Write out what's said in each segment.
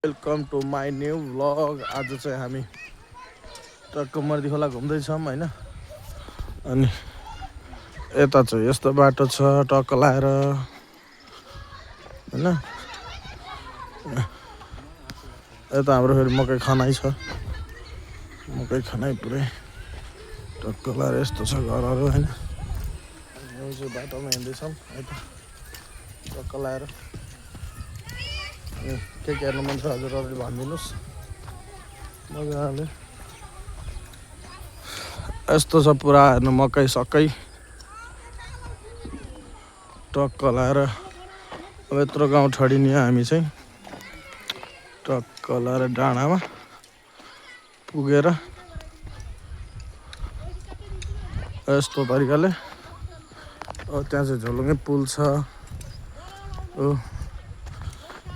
Welcome to my new vlog. आज चाहिँ हामी टक्क मर्दी खोला घुम्दैछौँ होइन। अनि यता चाहिँ यस्तो बाटो छ टक्क लाएर होइन। यता हाम्रो फेरि मकै खनाइ छ, मकै खनाइ पुरै टक्क लाएर यस्तो छ घरहरू होइन। यो चाहिँ बाटोमा हिँड्दैछौँ यता टक्क लाएर। के हेर्नु मन छ हजुरहरूले भनिदिनुहोस् मजाले। यस्तो छ पुरा हेर्नु मकै सकै टक्क लाएर। अब यत्रो गाउँ ठडिने हामी चाहिँ टक्क लाएर डाँडामा पुगेर यस्तो तरिकाले। अब त्यहाँ चाहिँ झोलुङ्गे पुल छ।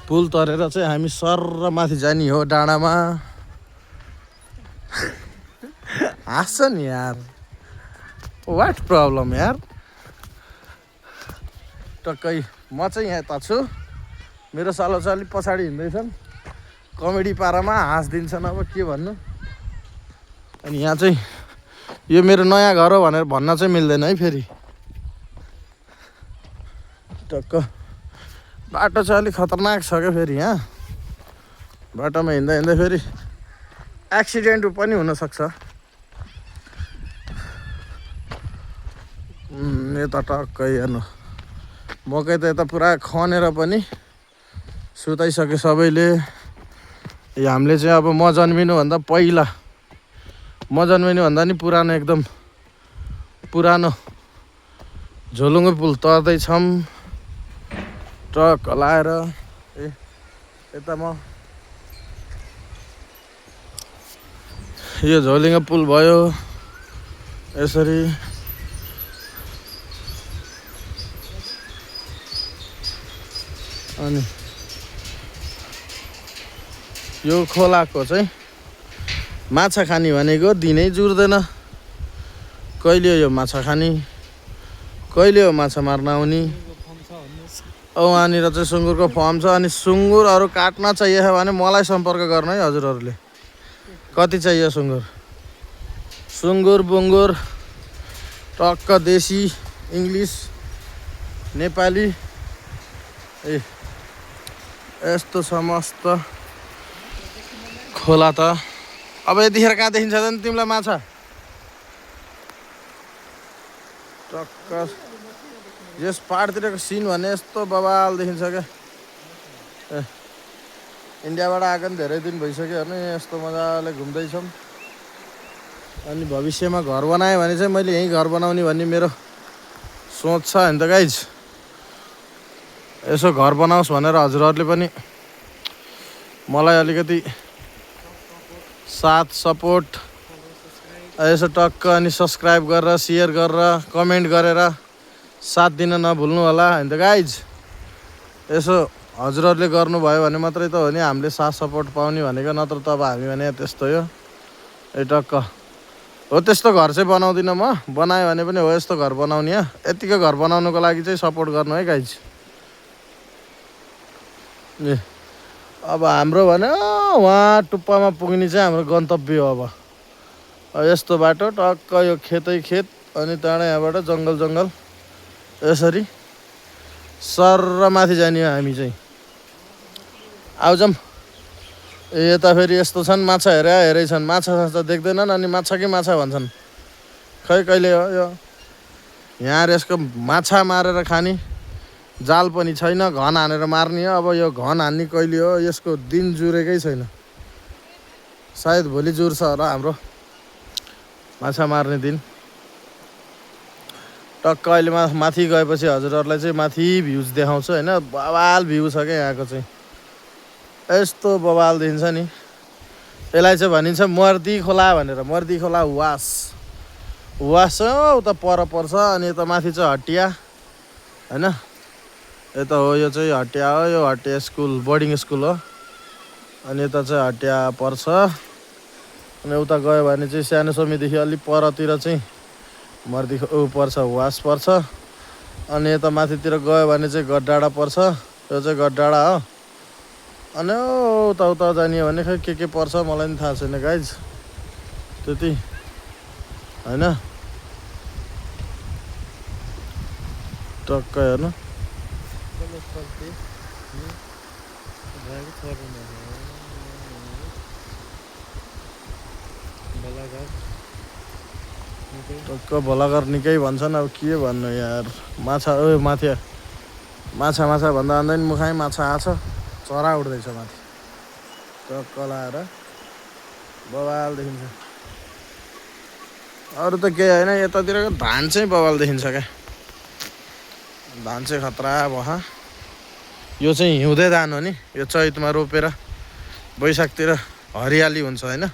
पुल तरेर चाहिँ हामी सर माथि जाने हो डाँडामा। हाँस्छ नि यार, वाट प्रब्लम यार। टक्कै म चाहिँ यहाँ यता छु, मेरो सालो चाहिँ अलिक पछाडि हिँड्दैछन्। कमेडी पारामा हाँसिदिन्छन् अब के भन्नु। अनि यहाँ चाहिँ यो मेरो नयाँ घर हो भनेर भन्न चाहिँ मिल्दैन है फेरि। टक्क बाटो चाहिँ अलिक खतरनाक छ क्या फेरि। यहाँ बाटोमा हिँड्दा हिँड्दै फेरि एक्सिडेन्ट पनि हुनसक्छ। यता टक्कै हेर्नु मकै त यता पुरा खनेर पनि सुताइसक्यो सबैले। हामीले चाहिँ अब म जन्मिनुभन्दा पहिला, म जन्मिनुभन्दा नि पुरानो एकदम पुरानो झोलुङ्गे पुल तर्दैछौँ ट्रक लाएर। यता म यो झोलुङ्गे पुल भयो यसरी। अनि यो खोलाको चाहिँ माछा खाने भनेको दिनै जुर्दैन। कहिले यो माछा खाने, कहिले हो माछा मार्न आउने। वहाँनिर चाहिँ सुँगुरको फर्म छ। अनि सुँगुरहरू काट्न चाहियो भने मलाई सम्पर्क गर्नु है हजुरहरूले। कति चाहियो सुँगुर, सुँगुर बुङ्गुर टक्क देशी इङ्ग्लिस नेपाली यस्तो छ मस्त खोला त। अब यतिखेर कहाँ देखिन्छ त नि तिमीलाई माछा। टक्क यस पाहाडतिरको सिन भने यस्तो बवाल देखिन्छ क्या। इन्डियाबाट आएको नि धेरै दिन भइसक्यो हेर्नु, यस्तो मजाले घुम्दैछौँ। अनि भविष्यमा घर बनाएँ भने चाहिँ मैले यहीँ घर बनाउने भन्ने मेरो सोच छ होइन त गाइज। यसो घर बनाओस् भनेर हजुरहरूले पनि मलाई अलिकति साथ सपोर्ट यसो टक्क अनि सब्सक्राइब गरेर सेयर गरेर कमेन्ट गरेर साथ दिन नभुल्नु होला होइन त गाइज। यसो हजुरहरूले गर्नुभयो भने मात्रै त हो नि हामीले साथ सपोर्ट पाउने भनेको, नत्र त अब हामी भने त्यस्तो हो। टक्क हो त्यस्तो घर चाहिँ बनाउँदिनँ म, बनायो भने पनि हो यस्तो घर बनाउने। यतिको घर बनाउनुको लागि चाहिँ सपोर्ट गर्नु है गाइज। अब हाम्रो भने वहाँ टुप्पामा पुग्ने चाहिँ हाम्रो गन्तव्य हो। अब यस्तो बाटो टक्क यो खेतै खेत अनि त्यहाँबाट यहाँबाट जङ्गल जङ्गल यसरी सर माथि जाने हो हामी चाहिँ। आउजम यता फेरि यस्तो छन् माछा हेरै छन्, माछा साछा देख्दैनन् अनि माछा कि माछा भन्छन्। खै कहिले हो यो यहाँ यसको माछा मारेर खाने जाल पनि छैन, घन हानेर मार्ने हो। अब यो घन हान्ने कहिले हो, यसको दिन जुरेकै छैन। सायद भोलि जुर्छ होला हाम्रो माछा मार्ने दिन। टक्क अहिले माथि गएपछि हजुरहरूलाई चाहिँ माथि भ्युज देखाउँछु होइन। बवाल भ्यू छ क्या यहाँको चाहिँ, यस्तो बवाल देखिन्छ नि। यसलाई चाहिँ भनिन्छ मर्दी खोला भनेर। मर्दी खोला वास उता पर पर्छ। अनि यता माथि चाहिँ हटिया होइन। यता हो यो चाहिँ हटिया हो, यो हटिया स्कुल बोर्डिङ स्कुल हो। अनि यता चाहिँ हटिया पर्छ। अनि उता गयो भने चाहिँ सानो समीदेखि अलिक परतिर चाहिँ मर्दी पर्छ, वास पर्छ। अनि यता माथितिर गयो भने चाहिँ गडडाँडा पर्छ। यो चाहिँ गडडाँडा हो। अनि उता उता जाने भने खै के पर्छ मलाई पनि थाहा छैन गाइज त्यति होइन टक्क हेर्नु टक्क भलाघर निकै भन्छन् अब के भन्नु यार माछा माथि माछा भन्दा भन्दा नि मुखाइ माछा आछ चरा उड्दैछ माथि टक्क लाएर बवाल देखिन्छ अरू त केही होइन यतातिरको धान चाहिँ बवाल देखिन्छ क्या धान चाहिँ खतरा भयो यो चाहिँ हिउँदे धान हो नि यो चैतमा रोपेर वैशाखतिर हरियाली हुन्छ होइन